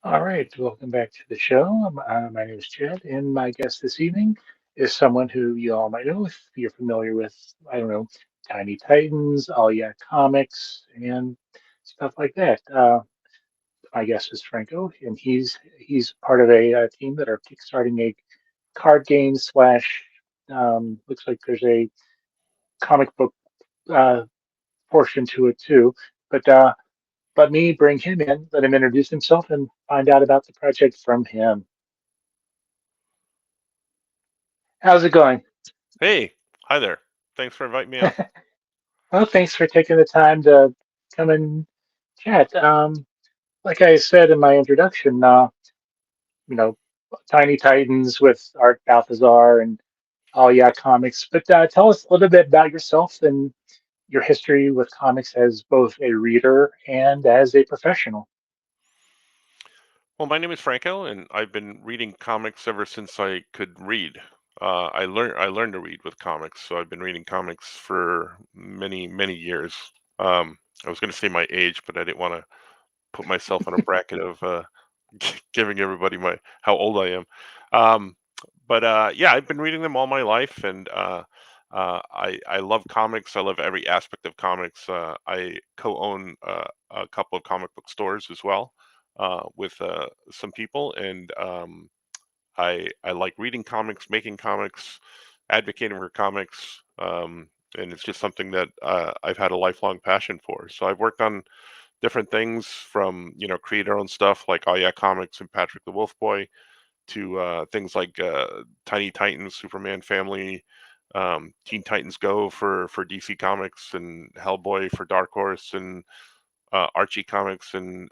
All right, welcome back to the show. My name is Chad, and my guest this evening is someone who you all might know if you're familiar with, I don't know, Tiny Titans, All Yeah Comics, and stuff like that. My guest is Franco, and he's part of a team that are kickstarting a card game slash. Looks like there's a comic book uh, portion to it too, but let me bring him in, let him introduce himself, and find out about the project from him. How's it going? Hey, hi there. Thanks for inviting me on. Well, thanks for taking the time to come and chat. Like I said in my introduction, you know, Tiny Titans with Art Balthazar and All Yeah Comics. But tell us a little bit about yourself and your history with comics as both a reader and as a professional. Well, my name is Franco, and I've been reading comics ever since I could read. I learned to read with comics, so I've been reading comics for many years. I was going to say my age, but I didn't want to put myself in a bracket of giving everybody my how old I am. Um, but yeah, I've been reading them all my life, and I love comics. I love every aspect of comics. I co-own a couple of comic book stores as well with some people, and I like reading comics, making comics, advocating for comics. And it's just something that I've had a lifelong passion for. So I've worked on different things from create our own stuff like Oh Yeah Comics and Patrick the Wolf Boy to things like Tiny Titans, Superman Family, Teen Titans Go for DC Comics, and Hellboy for Dark Horse, and Archie Comics, and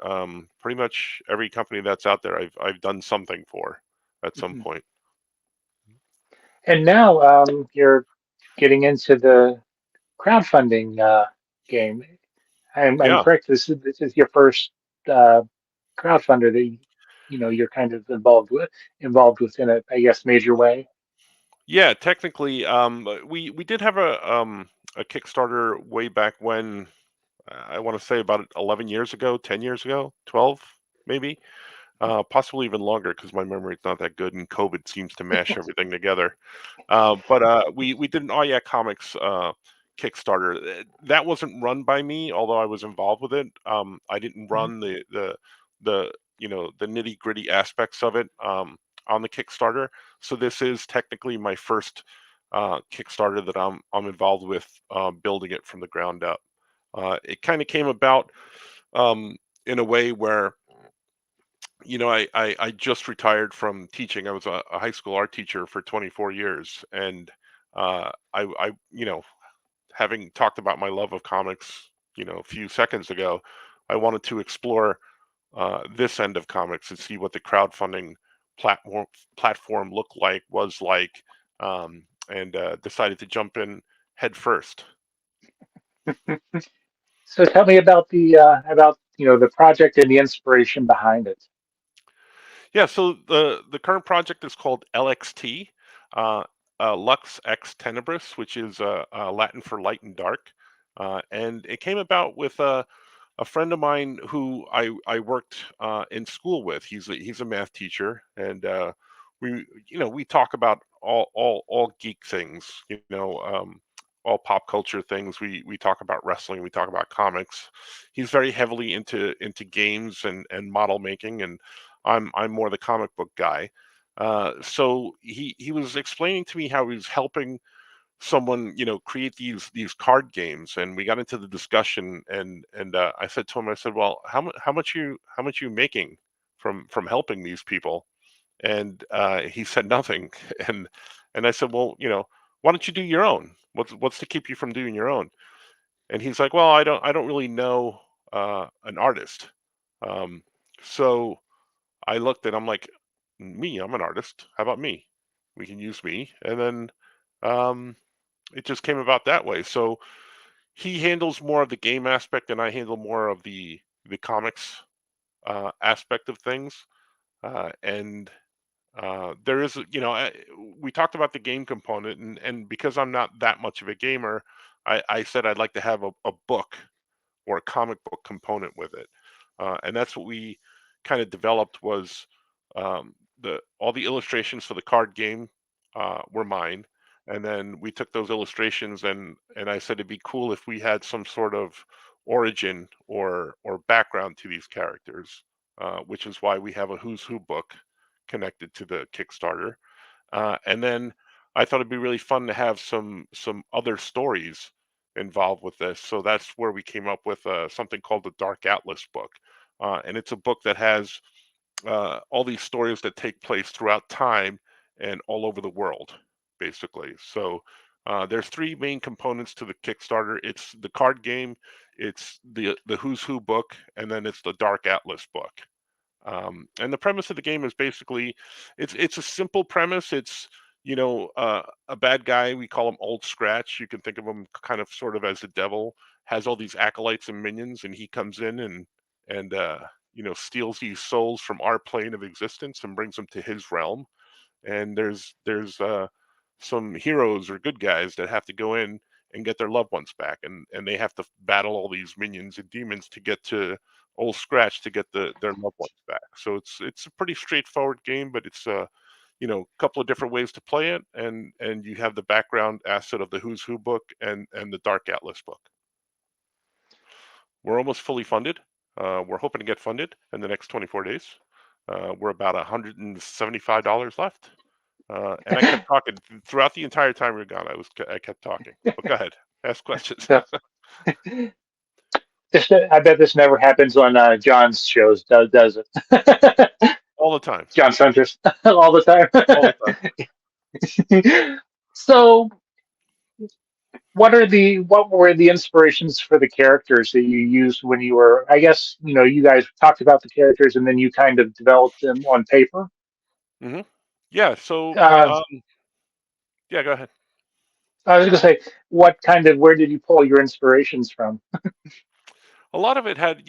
pretty much every company that's out there, I've done something for at some Mhm. point. And now you're getting into the crowdfunding game. I'm Yeah, correct. This is your first uh, crowdfunder that you're kind of involved with in a, I guess, major way. yeah. Technically, we did have a Kickstarter way back when. I want to say about 11 years ago, 10 years ago, 12 maybe. Possibly even longer because my memory's not that good, and COVID seems to mash everything together. But we did an Oh Yeah Comics Kickstarter. That wasn't run by me, although I was involved with it. I didn't Mhm, run the the nitty gritty aspects of it on the Kickstarter. So this is technically my first Kickstarter that I'm involved with building it from the ground up. It kind of came about um, in a way where I just retired from teaching. I was a high school art teacher for 24 years, and having talked about my love of comics, a few seconds ago, I wanted to explore this end of comics and see what the crowdfunding platform platform looked like, was like, and decided to jump in head first. mhm. So tell me about the project and the inspiration behind it. Yeah, so the current project is called LXT, uh, Lux Ex Tenebris, which is Latin for light and dark, and it came about with a friend of mine who I worked in school with. He's a math teacher, and we talk about all geek things, all pop culture things. We talk about wrestling, we talk about comics. He's very heavily into games and model making, and I'm more the comic book guy. So he was explaining to me how he was helping someone create these card games, and we got into the discussion, and I said to him, I said, well, how much you making from helping these people? And he said nothing. And I said, well, why don't you do your own? What's to keep you from doing your own? And he's like, well, I don't really know an artist. um, so I looked, and I'm like, me, I'm an artist, how about me? We can use me. And then um, it just came about that way. So he handles more of the game aspect, and I handle more of the comics aspect of things. And there is, we talked about the game component, and because I'm not that much of a gamer, I said I'd like to have a book or a comic book component with it, and that's what we kind of developed was the all the illustrations for the card game were mine, and then we took those illustrations and I said it'd be cool if we had some sort of origin or background to these characters, which is why we have a Who's Who book connected to the Kickstarter. And then I thought it'd be really fun to have some other stories involved with this. So that's where we came up with something called the Dark Atlas book, and it's a book that has all these stories that take place throughout time and all over the world, basically. So there's three main components to the Kickstarter. It's the card game, it's the Who's Who book, and then it's the Dark Atlas book. And the premise of the game is basically, it's a simple premise. It's a bad guy. We call him Old Scratch. You can think of him kind of sort of as the devil. Has all these acolytes and minions, and he comes in and steals these souls from our plane of existence and brings them to his realm. And there's some heroes or good guys that have to go in and get their loved ones back, and they have to battle all these minions and demons to get to Old Scratch to get their loved ones back. So it's a pretty straightforward game, but it's a couple of different ways to play it, and you have the background asset of the Who's Who book and the Dark Atlas book. We're almost fully funded. We're hoping to get funded in the next 24 days. We're about $175 left. And I kept talking throughout the entire time we were gone. I kept talking. But go ahead, ask questions. So, I bet this never happens on John's shows, does it? All the time. John Suntress, all the All the time. So, what were the inspirations for the characters that you used when you were? I guess you guys talked about the characters and then you kind of developed them on paper. time. Yeah. So, Uh, yeah. Go ahead. I was going to say, where did you pull your inspirations from? A lot of it had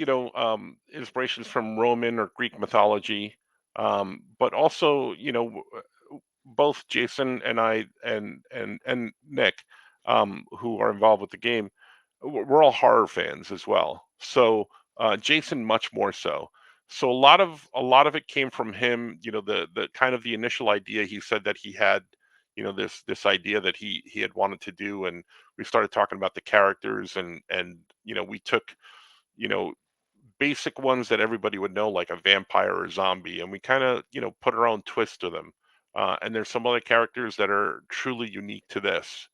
inspirations from Roman or Greek mythology, but also both Jason and I and Nick, who are involved with the game, we're all horror fans as well. So Jason much more so. So a lot of it came from him. The kind of the initial idea. He said that he had this idea that he had wanted to do, and we started talking about the characters, and we took you know basic ones that everybody would know, like a vampire or zombie, and we kind of put our own twist to them. And there's some other characters that are truly unique to this.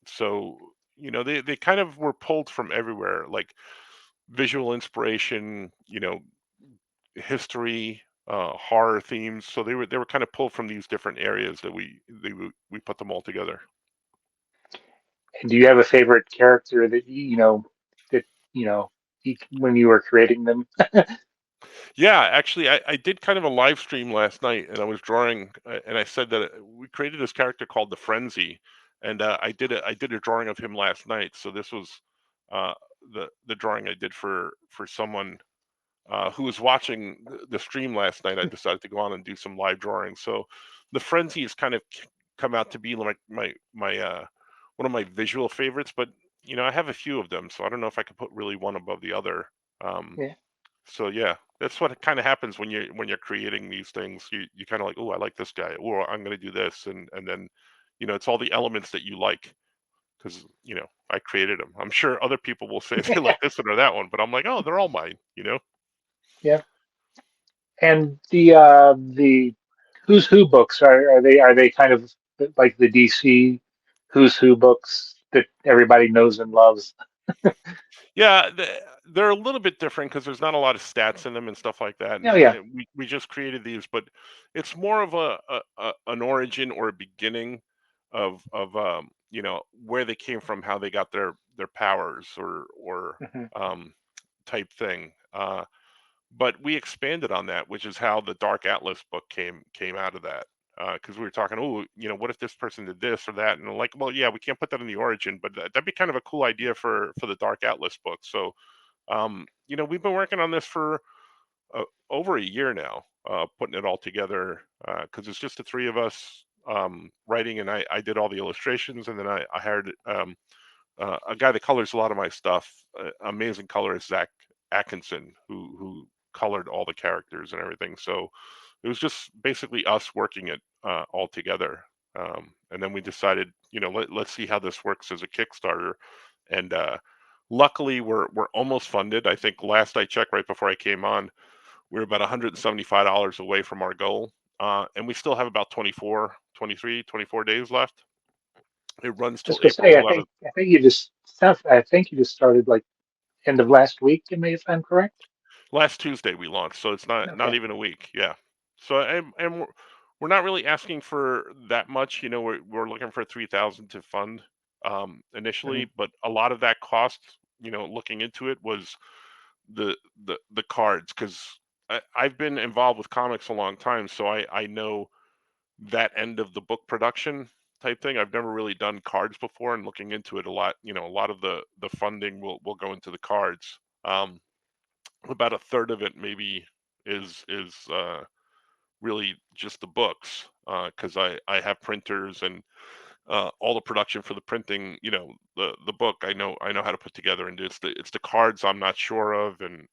So they kind of were pulled from everywhere, like visual inspiration, history, horror themes. So they were kind of pulled from these different areas that we put them all together. And do you have a favorite character that that you know when you were creating them? Yeah, actually, I did kind of a live stream last night, and I was drawing, and I said that we created this character called the Frenzy, and I did a drawing of him last night. So this was uh, the drawing I did for someone who was watching the stream last night. I decided to go on and do some live drawing. So the Frenzy has kind of come out to be like my one of my visual favorites, but I have a few of them, so I don't know if I could put really one above the other. Um, Yeah, so yeah, that's what kind of happens when you're creating these things. You kind of like, oh, I like this guy, or I'm going to do this, and then it's all the elements that you like because I created them. I'm sure other people will say they like this one or that one, but I'm like, oh, they're all mine. yeah. And the Who's Who books are they kind of like the DC Who's Who books that everybody knows and loves? Yeah, they're a little bit different because there's not a lot of stats in them and stuff like that. Oh And, yeah. and we just created these, but it's more of an origin or a beginning of where they came from, how they got their powers or Hmm. um, type thing. But we expanded on that, which is how the Dark Atlas book came out of that. Because we were talking, oh, what if this person did this or that, and I'm like, well, yeah, we can't put that in the origin, but that'd be kind of a cool idea for the Dark Atlas book. So, we've been working on this for over a year now, putting it all together because it's just the three of us writing, and I did all the illustrations, and then I hired a guy that colors a lot of my stuff, amazing colorist Zach Atkinson, who colored all the characters and everything. So it was just basically us working it all together. And then we decided, let's see how this works as a Kickstarter. And luckily, we're almost funded. I think last I checked, right before I came on, we were about $175 away from our goal. And we still have about 24 days left. It runs till Just gonna April say, 11th. I think you just started like end of last week, if I'm correct. Last Tuesday we launched, so it's not Okay. even a week. Yeah. So and we're not really asking for that much. We're looking for 3,000 to fund Hmm. initially, but a lot of that cost, looking into it was the the cards because I've been involved with comics a long time, so I know that end of the book production type thing. I've never really done cards before, and looking into it a lot, a lot of the funding will go into the cards. About a third of it maybe is really just the books because I have printers and all the production for the printing, the book I know how to put together, and it's the cards I'm not sure of, and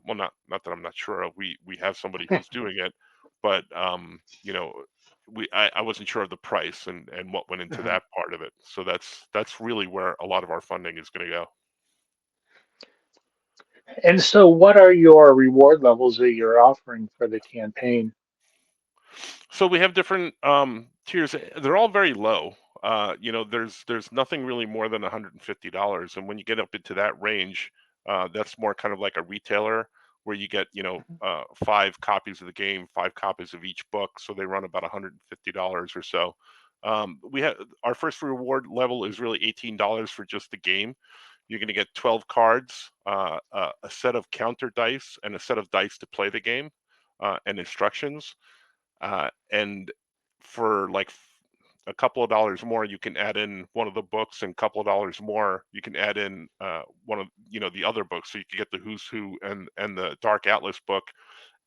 well, not that I'm not sure of. We have somebody who's doing it, but I wasn't sure of the price and what went into Hmm. that part of it. So that's really where a lot of our funding is going to go. And so, what are your reward levels that you're offering for the campaign? So we have different tiers. They're all very low. There's nothing really more than $150, and when you get up into that range, that's more kind of like a retailer where you get 5 copies of the game, 5 copies of each book, so they run about $150 or so. We have our first reward level is really $18 for just the game. You're going to get 12 cards, a set of counter dice, and a set of dice to play the game, and instructions. And for like a couple of dollars more, you can add in one of the books, and a couple of dollars more, you can add in one of the other books. So you can get the Who's Who and the Dark Atlas book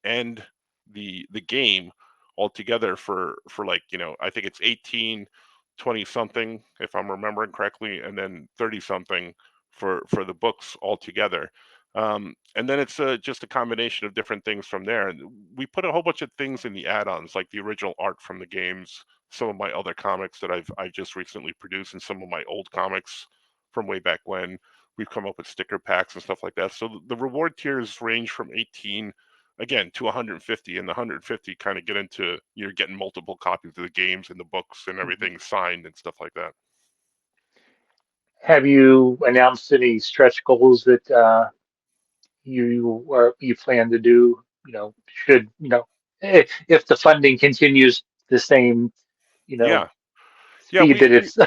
and the game all together for like I think it's 18, 20 something if I'm remembering correctly, and then 30 something for the books all together. And then it's just a combination of different things from there. And we put a whole bunch of things in the add-ons, like the original art from the games, some of my other comics that I've just recently produced, and some of my old comics from way back when. We've come up with sticker packs and stuff like that. So the reward tiers range from 18 again to 150, and the 150 kind of get into you're getting multiple copies of the games and the books and Hmm. everything signed and stuff like that. Have you announced any stretch goals that you plan to do? Should if the funding continues the same, you know, Yeah, yeah, speed that we it's.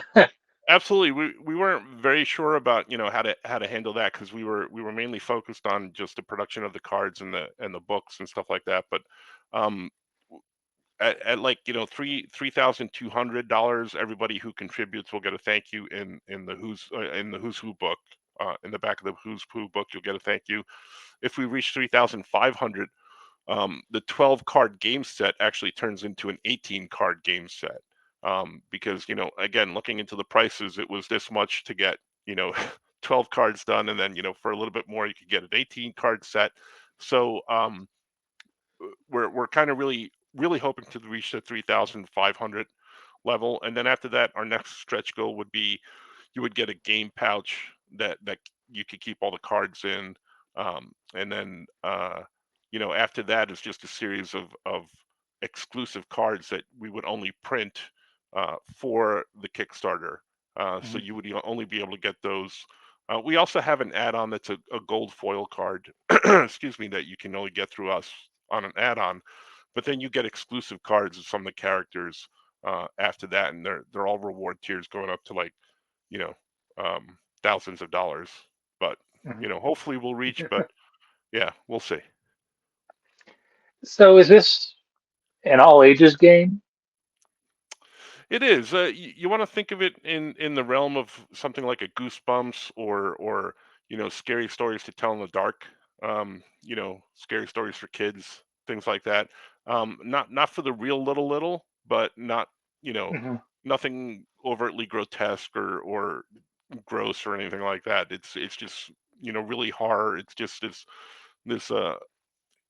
absolutely. We weren't very sure about how to handle that because we were mainly focused on just the production of the cards and the books and stuff like that. But um, at like $3,200, everybody who contributes will get a thank you in the Who's Who book. In the back of the Who's Who book, you'll get a thank you. If we reach 3,500, the 12 card game set actually turns into an 18 card game set. Because again, looking into the prices, it was this much to get you know 12 cards done, and then for a little bit more, you could get an 18 card set. So we're kind of really hoping to reach the 3,500 level, and then after that, our next stretch goal would be you would get a game pouch that you could keep all the cards in, and then after that is just a series of exclusive cards that we would only print for the Kickstarter. So Mhm. you would only be able to get those. We also have an add-on that's a gold foil card, excuse me, that you can only get through us on an add-on. But then you get exclusive cards of some of the characters after that, and they're all reward tiers going up to like you know thousands of dollars. But Mhm. hopefully we'll reach. But yeah, we'll see. So is this an all ages game? It is. You want to think of it in the realm of something like a Goosebumps or scary stories to tell in the dark. Scary stories for kids, things like that. Not for the real little, but not you know Hmm. nothing overtly grotesque or gross or anything like that. It's just really horror. It's just this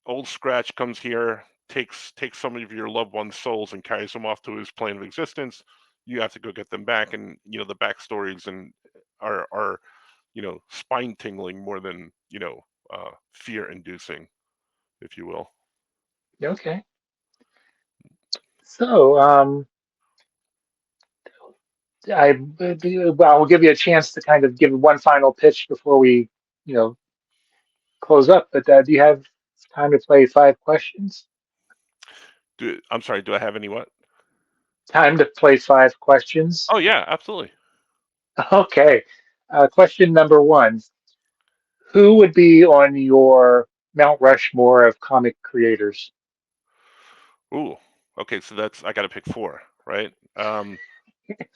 old Scratch comes here, takes some of your loved one's souls and carries them off to his plane of existence. You have to go get them back, and the backstories and are spine tingling more than fear inducing, if you will. Okay. So, will give you a chance to kind of give one final pitch before we, you know, close up. But do you have time to play 5 questions? I'm sorry. Do I have any what? Time to play 5 questions. Oh yeah, absolutely. Okay. Question number one: who would be on your Mount Rushmore of comic creators? Ooh. Okay, so I got to pick four, right?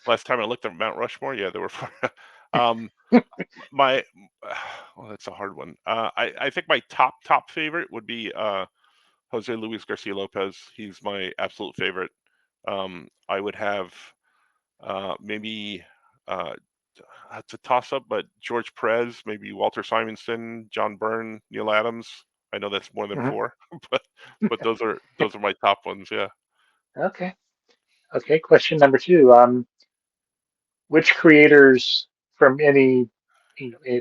Last time I looked at Mount Rushmore, yeah, there were four. um, my, well, that's a hard one. I think my top favorite would be Jose Luis Garcia Lopez. He's my absolute favorite. I would have maybe it's a toss up, but George Perez, maybe Walter Simonson, John Byrne, Neil Adams. I know that's more than Mhm. four, but those are my top ones. Yeah. Okay. Okay. Question number two: which creators from any,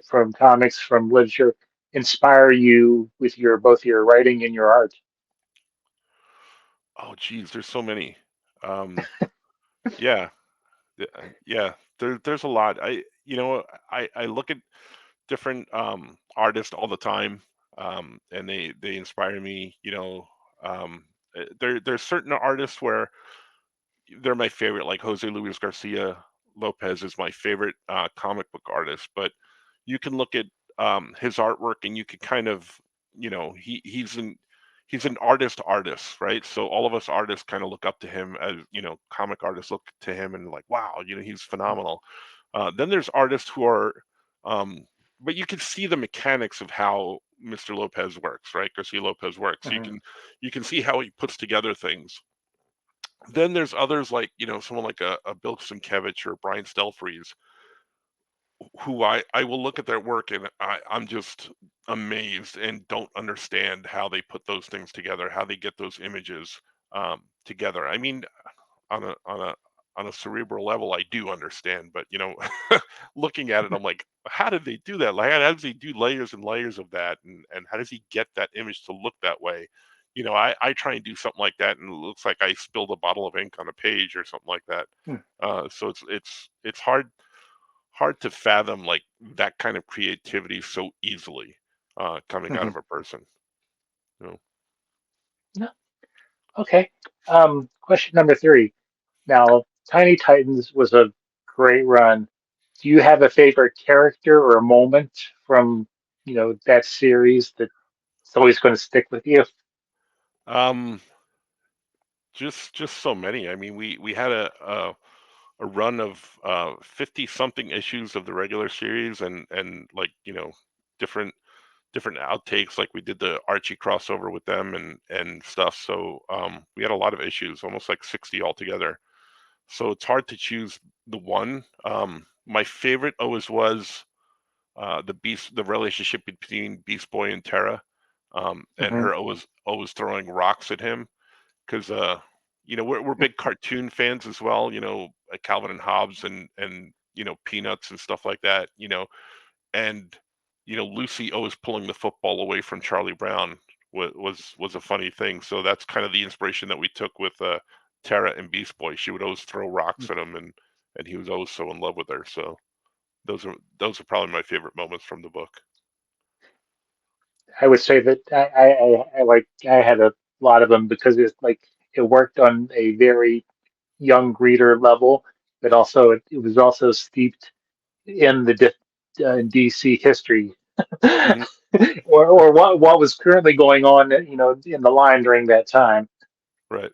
from comics, from literature, inspire you with your both your writing and your art? Oh, geez, there's so many. Um, yeah, yeah. There's a lot. I look at different artists all the time, and they inspire me. There's certain artists where they're my favorite. Like Jose Luis Garcia Lopez is my favorite comic book artist. But you can look at his artwork, and you can kind of, he's an artist, right? So all of us artists kind of look up to him as, comic artists look to him and like, wow, he's phenomenal. Then there's artists who are, um, but you can see the mechanics of how Mr. Lopez works, right? Garcia Lopez works. You Mhm. can you can see how he puts together things. Then there's others like, someone like a Bill Sienkiewicz or Brian Stelfreeze, who I will look at their work and I'm just amazed and don't understand how they put those things together, how they get those images together. I mean, on a cerebral level, I do understand, but looking at it, I'm like, how did they do that? Like, how does he do layers and layers of that, and how does he get that image to look that way? I try and do something like that, and it looks like I spilled a bottle of ink on a page or something like that. Hmm. So it's hard to fathom like that kind of creativity so easily coming out Mhm. of a person. You know? No. Okay. Question number three. Now, Tiny Titans was a great run. Do you have a favorite character or a moment from, that series that's always going to stick with you? Um, just so many. I mean, we had a run of 50 something issues of the regular series, and like, different different outtakes, like we did the Archie crossover with them and stuff. So we had a lot of issues, almost like 60 altogether. So it's hard to choose the one. My favorite always was the relationship between Beast Boy and Terra, and Hmm. her always throwing rocks at him, because we're big cartoon fans as well. Like Calvin and Hobbes and Peanuts and stuff like that. And Lucy always pulling the football away from Charlie Brown was a funny thing. So that's kind of the inspiration that we took with Terra and Beast Boy. She would always throw rocks at him, and he was always so in love with her. So those are probably my favorite moments from the book. I would say that I had a lot of them because it worked on a very young reader level, but also it was also steeped in in DC history, Hmm. or what was currently going on, in the line during that time. Right.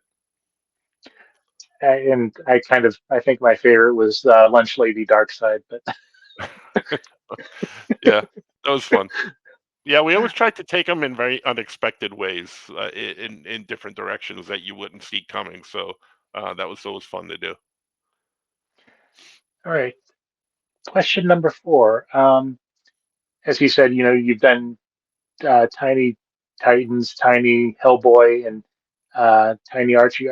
And I think my favorite was Lunch Lady Darkside, but Yeah, that was fun. Yeah, we always tried to take them in very unexpected ways, in different directions that you wouldn't see coming. So that was always fun to do. all right. Question number four. As you said, you've done Tiny Titans, Tiny Hellboy, and Tiny Archie.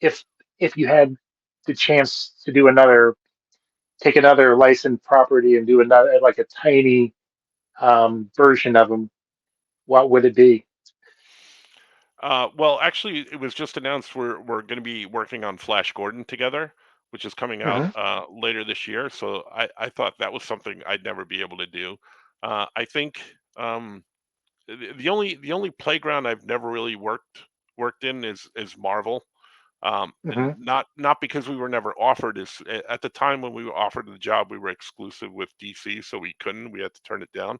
If if you had the chance to do another, take another licensed property and do another like a tiny version of them, what would it be? Well, actually, it was just announced we're going to be working on Flash Gordon together, which is coming out Hmm. later this year. So I thought that was something I'd never be able to do. I think the only playground I've never really worked in is Marvel. And Hmm. not because we were never offered. Is at the time when we were offered the job, we were exclusive with DC, so we couldn't. We had to turn it down.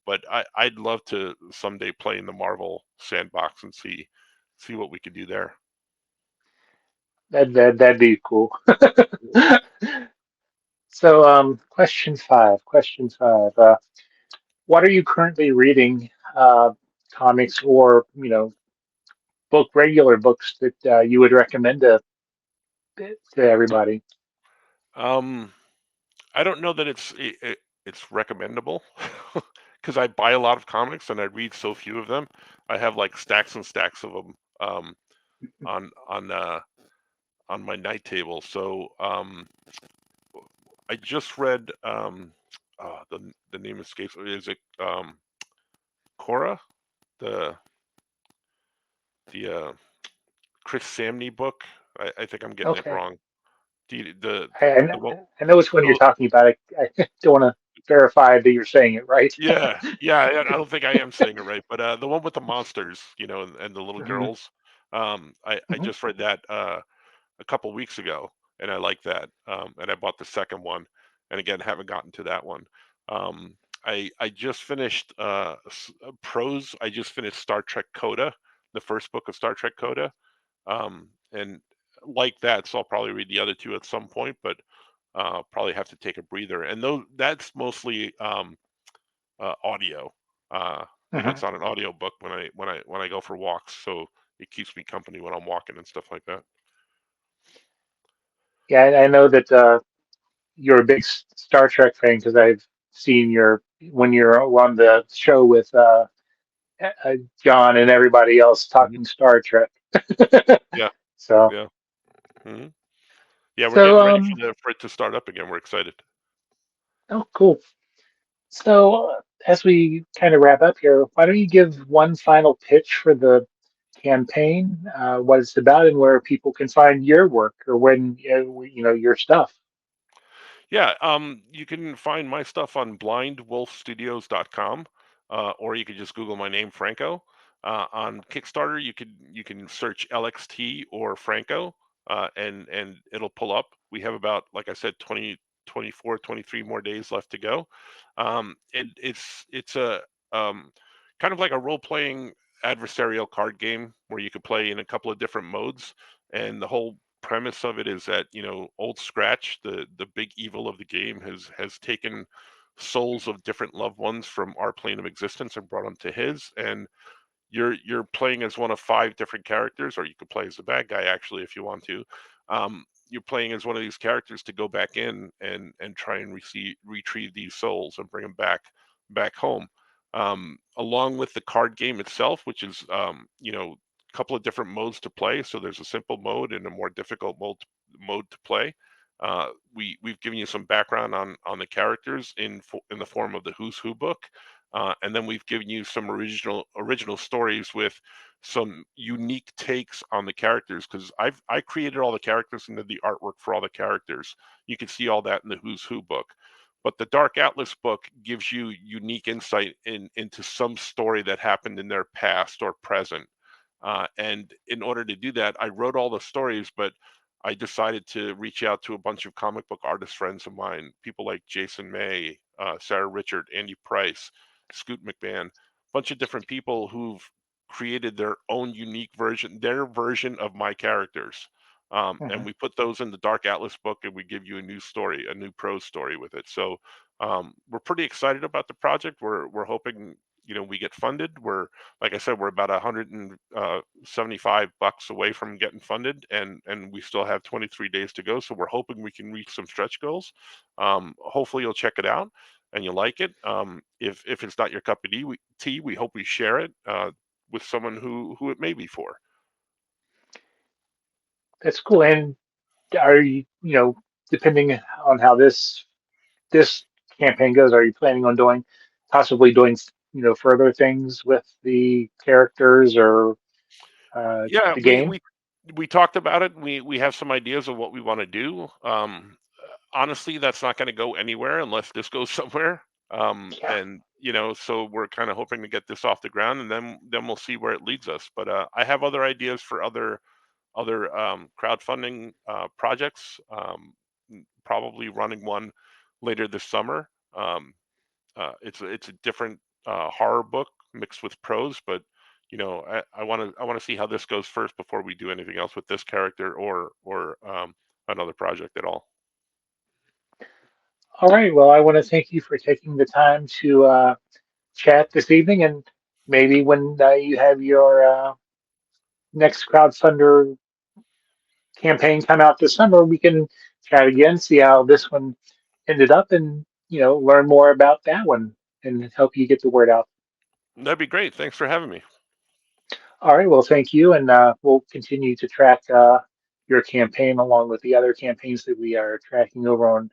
But I'd love to someday play in the Marvel sandbox and see what we could do there. That'd be cool. So, question five. Question five. What are you currently reading? Comics or regular books that you would recommend to everybody? Um, I don't know that it's recommendable because I buy a lot of comics and I read so few of them. I have like stacks and stacks of them on on my night table. So I just read the name escapes me. Is it Cora, the the Chris Samney book? I think I'm getting it Okay. wrong. The the I, I, the one I know which one you're the, talking about. I don't want to verify that you're saying it right. yeah, I don't think I am saying it right, but the one with the monsters, and the little Hmm. girls. I Hmm. just read that a couple weeks ago, and I like that. And I bought the second one, and again, haven't gotten to that one. Um, I just finished prose. I just finished Star Trek Coda, the first book of Star Trek Coda, and like that. So I'll probably read the other two at some point, but probably have to take a breather. And though that's mostly audio. Hmm. It's on an audio book when I go for walks, so it keeps me company when I'm walking and stuff like that. Yeah, I know that you're a big Star Trek fan because I've seen your when you're on the show with John and everybody else Mhm. talking Star Trek. Yeah, So, yeah, hmm yeah. We're so getting ready for it to start up again. We're excited. oh, cool. So, as we kind of wrap up here, why don't you give one final pitch for the campaign, what it's about, and where people can find your work or when your stuff. Yeah, you can find my stuff on blindwolfstudios.com, or you could just Google my name, Franco. On Kickstarter, you can search LXT or Franco, and it'll pull up. We have about, like I said, 20, 24, 23 more days left to go. It's a kind of like a role playing adversarial card game where you could play in a couple of different modes, and the whole premise of it is that old Scratch, the big evil of the game, has taken souls of different loved ones from our plane of existence and brought them to his, and you're playing as one of five different characters, or you could play as the bad guy actually if you want to. You're playing as one of these characters to go back in and try and retrieve these souls and bring them back home. Along with the card game itself, which is a couple of different modes to play. So there's a simple mode and a more difficult mode to play. We've given you some background on the characters in the form of the Who's Who book, and then we've given you some original stories with some unique takes on the characters, because I created all the characters and did the artwork for all the characters. You can see all that in the Who's Who book. But the Dark Atlas book gives you unique insight into some story that happened in their past or present. And in order to do that, I wrote all the stories, but I decided to reach out to a bunch of comic book artist friends of mine, people like Jason May, Sarah Richard, Andy Price, Scoot McMahon, a bunch of different people who've created their own unique version, their version of my characters. And Mhm. we put those in the Dark Atlas book, and we give you a new story, a new prose story with it. So we're pretty excited about the project. We're hoping we get funded. We're, like I said, we're about $175 away from getting funded, and we still have 23 days to go. So we're hoping we can reach some stretch goals. Hopefully you'll check it out. and you like it. If it's not your cup of tea, we hope we share it with someone who it may be for. That's cool. And are you, depending on how this campaign goes, are you planning on possibly doing, further things with the characters or Yeah, the we game? we talked about it. We have some ideas of what we want to do. Honestly, that's not going to go anywhere unless this goes somewhere. Yeah. And so we're kind of hoping to get this off the ground, and then we'll see where it leads us. But I have other ideas for other crowdfunding projects. Probably running one later this summer. It's a different horror book mixed with prose, but I want to see how this goes first before we do anything else with this character or another project at all. All right. Well, I want to thank you for taking the time to chat this evening, and maybe when you have your next crowdfunder campaign come out this summer, we can chat again, see how this one ended up, and learn more about that one and help you get the word out. That'd be great. Thanks for having me. All right. Well, thank you, and we'll continue to track your campaign along with the other campaigns that we are tracking over on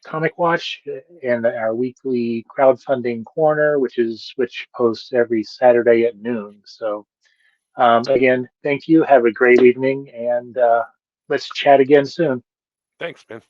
Comic Watch and our weekly crowdfunding corner, which posts every Saturday at noon. So again, thank you. Have a great evening, and let's chat again soon. Thanks, man.